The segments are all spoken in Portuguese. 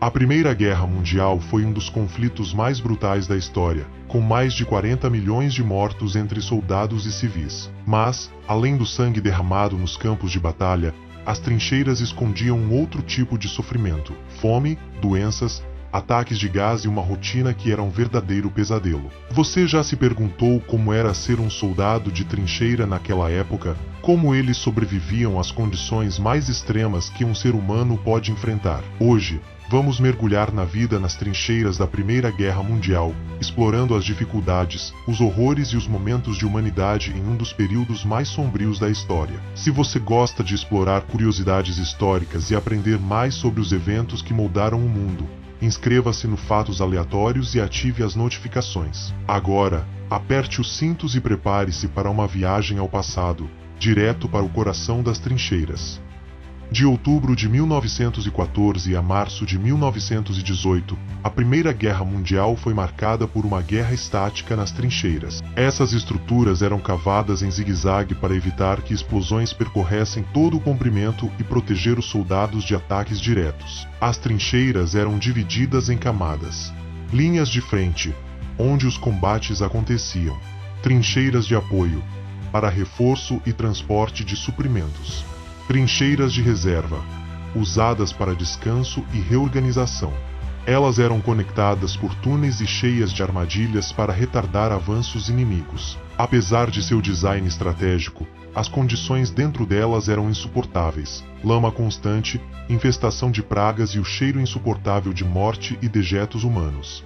A Primeira Guerra Mundial foi um dos conflitos mais brutais da história, com mais de 40 milhões de mortos entre soldados e civis. Mas, além do sangue derramado nos campos de batalha, as trincheiras escondiam um outro tipo de sofrimento: fome, doenças, ataques de gás e uma rotina que era um verdadeiro pesadelo. Você já se perguntou como era ser um soldado de trincheira naquela época? Como eles sobreviviam às condições mais extremas que um ser humano pode enfrentar? Hoje, vamos mergulhar na vida nas trincheiras da Primeira Guerra Mundial, explorando as dificuldades, os horrores e os momentos de humanidade em um dos períodos mais sombrios da história. Se você gosta de explorar curiosidades históricas e aprender mais sobre os eventos que moldaram o mundo, inscreva-se no Fatos Aleatórios e ative as notificações. Agora, aperte os cintos e prepare-se para uma viagem ao passado, direto para o coração das trincheiras. De outubro de 1914 a março de 1918, a Primeira Guerra Mundial foi marcada por uma guerra estática nas trincheiras. Essas estruturas eram cavadas em zigue-zague para evitar que explosões percorressem todo o comprimento e proteger os soldados de ataques diretos. As trincheiras eram divididas em camadas. Linhas de frente, onde os combates aconteciam. Trincheiras de apoio, para reforço e transporte de suprimentos. Trincheiras de reserva, usadas para descanso e reorganização. Elas eram conectadas por túneis e cheias de armadilhas para retardar avanços inimigos. Apesar de seu design estratégico, as condições dentro delas eram insuportáveis: lama constante, infestação de pragas e o cheiro insuportável de morte e dejetos humanos.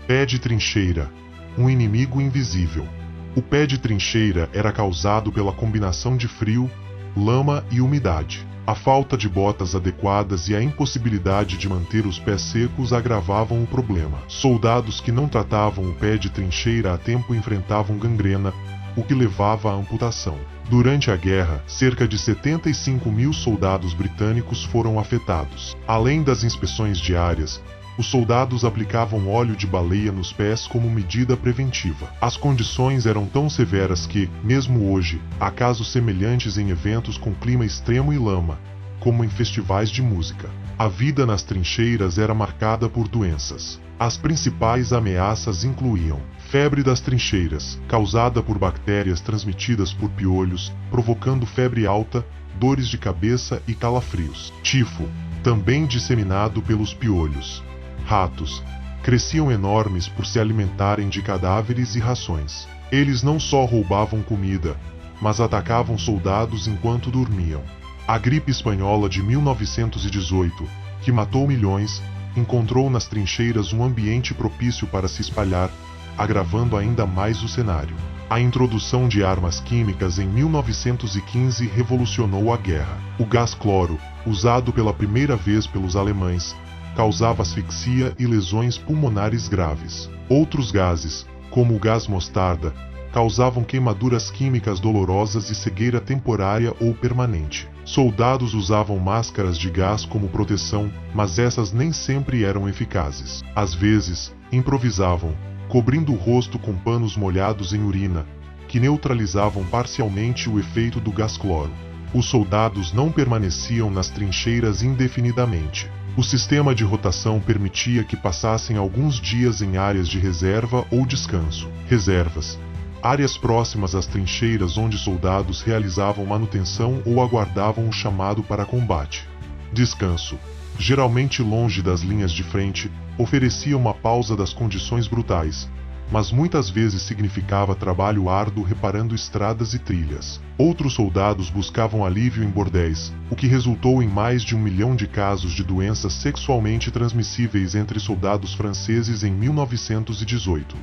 Pé de trincheira, um inimigo invisível. O pé de trincheira era causado pela combinação de frio, lama e umidade. A falta de botas adequadas e a impossibilidade de manter os pés secos agravavam o problema. Soldados que não tratavam o pé de trincheira a tempo enfrentavam gangrena, o que levava à amputação. Durante a guerra, cerca de 75 mil soldados britânicos foram afetados. Além das inspeções diárias, os soldados aplicavam óleo de baleia nos pés como medida preventiva. As condições eram tão severas que, mesmo hoje, há casos semelhantes em eventos com clima extremo e lama, como em festivais de música. A vida nas trincheiras era marcada por doenças. As principais ameaças incluíam febre das trincheiras, causada por bactérias transmitidas por piolhos, provocando febre alta, dores de cabeça e calafrios. Tifo, também disseminado pelos piolhos. Ratos, cresciam enormes por se alimentarem de cadáveres e rações. Eles não só roubavam comida, mas atacavam soldados enquanto dormiam. A gripe espanhola de 1918, que matou milhões, encontrou nas trincheiras um ambiente propício para se espalhar, agravando ainda mais o cenário. A introdução de armas químicas em 1915 revolucionou a guerra. O gás cloro, usado pela primeira vez pelos alemães, causava asfixia e lesões pulmonares graves. Outros gases, como o gás mostarda, causavam queimaduras químicas dolorosas e cegueira temporária ou permanente. Soldados usavam máscaras de gás como proteção, mas essas nem sempre eram eficazes. Às vezes, improvisavam, cobrindo o rosto com panos molhados em urina, que neutralizavam parcialmente o efeito do gás cloro. Os soldados não permaneciam nas trincheiras indefinidamente. O sistema de rotação permitia que passassem alguns dias em áreas de reserva ou descanso. Reservas: áreas próximas às trincheiras onde soldados realizavam manutenção ou aguardavam o chamado para combate. Descanso: geralmente longe das linhas de frente, oferecia uma pausa das condições brutais, mas muitas vezes significava trabalho árduo reparando estradas e trilhas. Outros soldados buscavam alívio em bordéis, o que resultou em mais de 1 milhão de casos de doenças sexualmente transmissíveis entre soldados franceses em 1918.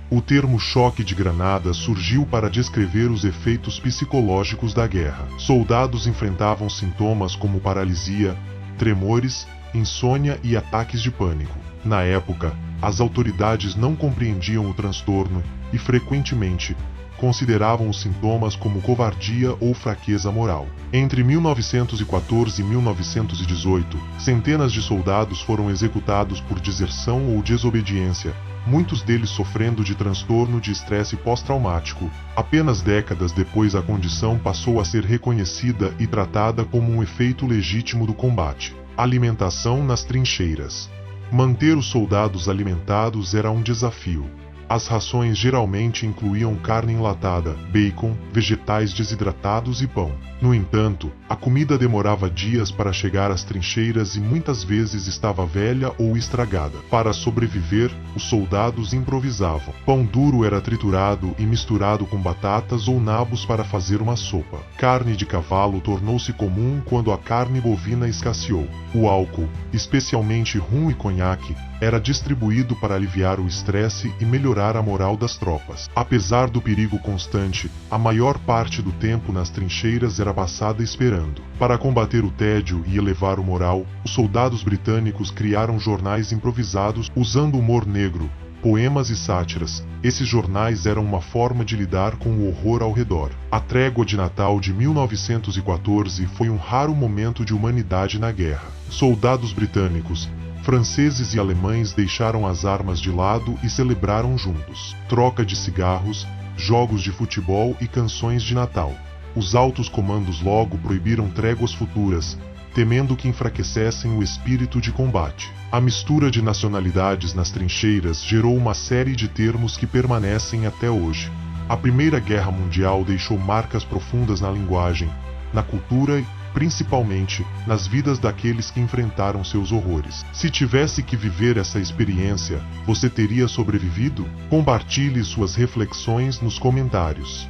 O termo choque de granada surgiu para descrever os efeitos psicológicos da guerra. Soldados enfrentavam sintomas como paralisia, tremores, insônia e ataques de pânico. Na época, as autoridades não compreendiam o transtorno e, frequentemente, consideravam os sintomas como covardia ou fraqueza moral. Entre 1914 e 1918, centenas de soldados foram executados por deserção ou desobediência, muitos deles sofrendo de transtorno de estresse pós-traumático. Apenas décadas depois, a condição passou a ser reconhecida e tratada como um efeito legítimo do combate. Alimentação nas trincheiras. Manter os soldados alimentados era um desafio. As rações geralmente incluíam carne enlatada, bacon, vegetais desidratados e pão. No entanto, a comida demorava dias para chegar às trincheiras e muitas vezes estava velha ou estragada. Para sobreviver, os soldados improvisavam. Pão duro era triturado e misturado com batatas ou nabos para fazer uma sopa. Carne de cavalo tornou-se comum quando a carne bovina escasseou. O álcool, especialmente rum e conhaque, era distribuído para aliviar o estresse e melhorar a moral das tropas. Apesar do perigo constante, a maior parte do tempo nas trincheiras era passada esperando. Para combater o tédio e elevar o moral, os soldados britânicos criaram jornais improvisados usando humor negro, poemas e sátiras. Esses jornais eram uma forma de lidar com o horror ao redor. A Trégua de Natal de 1914 foi um raro momento de humanidade na guerra. Soldados britânicos, franceses e alemães deixaram as armas de lado e celebraram juntos. Troca de cigarros, jogos de futebol e canções de Natal. Os altos comandos logo proibiram tréguas futuras, temendo que enfraquecessem o espírito de combate. A mistura de nacionalidades nas trincheiras gerou uma série de termos que permanecem até hoje. A Primeira Guerra Mundial deixou marcas profundas na linguagem, na cultura e, principalmente, nas vidas daqueles que enfrentaram seus horrores. Se tivesse que viver essa experiência, você teria sobrevivido? Compartilhe suas reflexões nos comentários.